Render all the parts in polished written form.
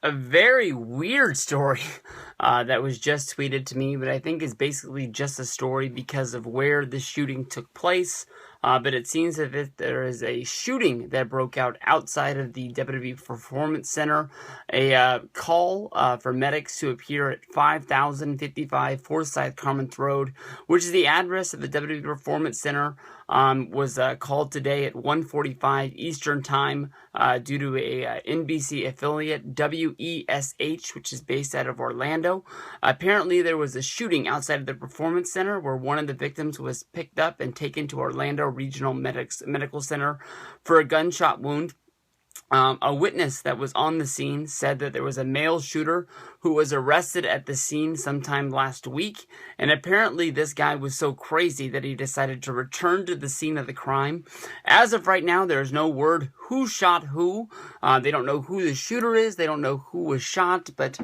a very weird story that was just tweeted to me, but I think is basically just a story because of where the shooting took place. But it seems as if there is a shooting that broke out outside of the WWE Performance Center. A call for medics to appear at 5055 Forsyth Carmouth Road, which is the address of the WWE Performance Center, was called today at 1:45 Eastern Time due to a NBC affiliate, WESH, which is based out of Orlando. Apparently, there was a shooting outside of the Performance Center where one of the victims was picked up and taken to Orlando Regional Medical Center for a gunshot wound. A witness that was on the scene said that there was a male shooter who was arrested at the scene sometime last week, and apparently this guy was so crazy that he decided to return to the scene of the crime. As of right now, there is no word who shot who. They don't know who the shooter is. They don't know who was shot, but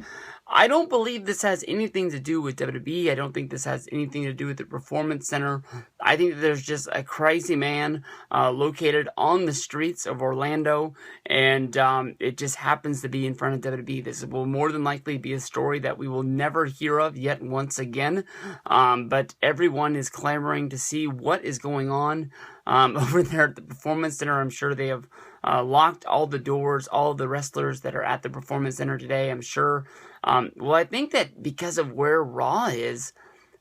I don't believe this has anything to do with WWE. I don't think this has anything to do with the Performance Center. I think that there's just a crazy man located on the streets of Orlando, and it just happens to be in front of WWE. This will more than likely be a story that we will never hear of yet once again, but everyone is clamoring to see what is going on over there at the Performance Center. I'm sure they have locked all the doors, all the wrestlers that are at the Performance Center today, I'm sure. Well, I think that because of where Raw is,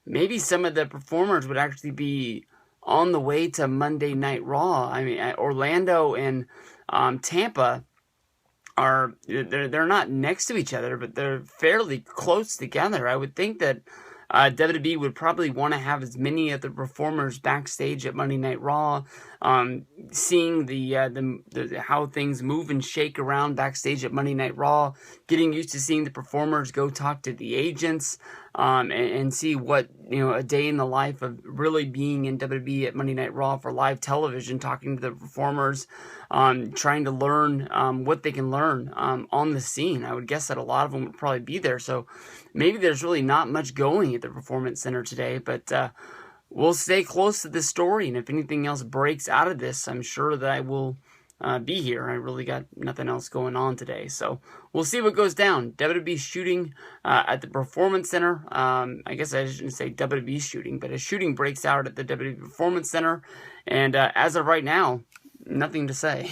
maybe some of the performers would actually be on the way to Monday Night Raw. I mean, Orlando and Tampa they're not next to each other, but they're fairly close together. I would think that WWE would probably want to have as many of the performers backstage at Monday Night Raw, seeing the how things move and shake around backstage at Monday Night Raw, getting used to seeing the performers go talk to the agents, and see what, a day in the life of really being in WWE at Monday Night Raw for live television, talking to the performers, trying to learn what they can learn on the scene. I would guess that a lot of them would probably be there, so maybe there's really not much going at the Performance Center today, but we'll stay close to this story, and if anything else breaks out of this, I'm sure that I will be here. I really got nothing else going on today, so we'll see what goes down. WWE shooting at the Performance Center. I guess I shouldn't say WWE shooting, but a shooting breaks out at the WWE Performance Center, and as of right now, nothing to say.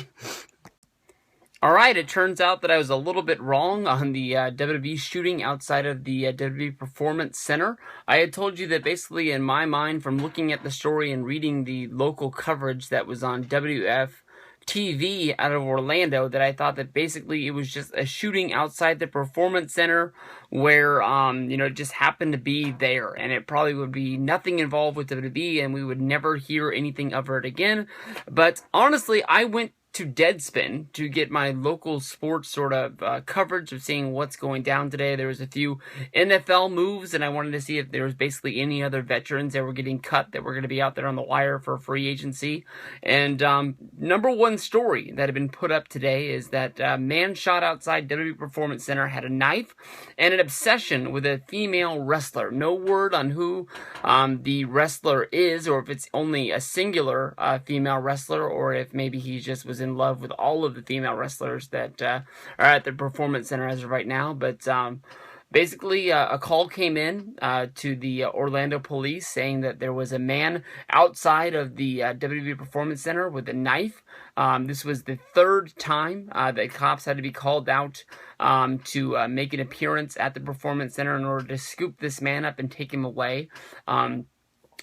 Alright, it turns out that I was a little bit wrong on the WWE shooting outside of the WWE Performance Center. I had told you that basically in my mind, from looking at the story and reading the local coverage that was on WF TV out of Orlando, that I thought that basically it was just a shooting outside the Performance Center where, it just happened to be there, and it probably would be nothing involved with WWE, and we would never hear anything of it again. But honestly, I went to Deadspin to get my local sports sort of coverage of seeing what's going down today. There was a few NFL moves, and I wanted to see if there was basically any other veterans that were getting cut that were going to be out there on the wire for free agency. And number one story that had been put up today is that a man shot outside WWE Performance Center had a knife and an obsession with a female wrestler. No word on who the wrestler is, or if it's only a singular female wrestler, or if maybe he just was in love with all of the female wrestlers that are at the Performance Center as of right now. But basically, a call came in to the Orlando police saying that there was a man outside of the WWE Performance Center with a knife. This was the third time that cops had to be called out to make an appearance at the Performance Center in order to scoop this man up and take him away.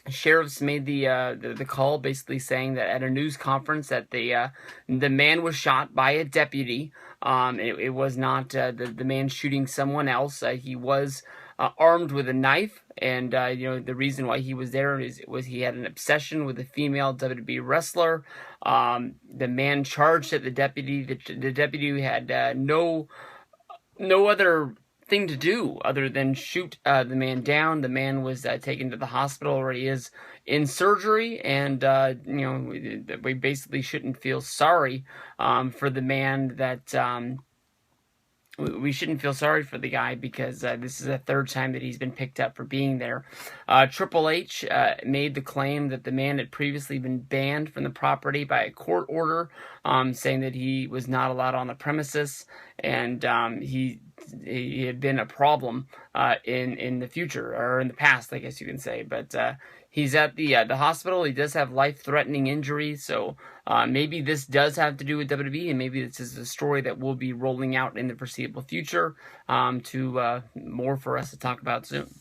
Sheriffs made the call, basically saying that at a news conference that the man was shot by a deputy. It was not the man shooting someone else. He was armed with a knife, and the reason why he was there was he had an obsession with a female WWE wrestler. The man charged at the deputy. The deputy had no other thing to do other than shoot the man down. The man was taken to the hospital where he is in surgery, and we basically shouldn't feel sorry for the man that we shouldn't feel sorry for the guy, because this is the third time that he's been picked up for being there. Triple H made the claim that the man had previously been banned from the property by a court order, saying that he was not allowed on the premises, and he he had been a problem in the future, or in the past, I guess you can say. But he's at the hospital. He does have life-threatening injuries, so maybe this does have to do with WWE, and maybe this is a story that will be rolling out in the foreseeable future, to more for us to talk about soon.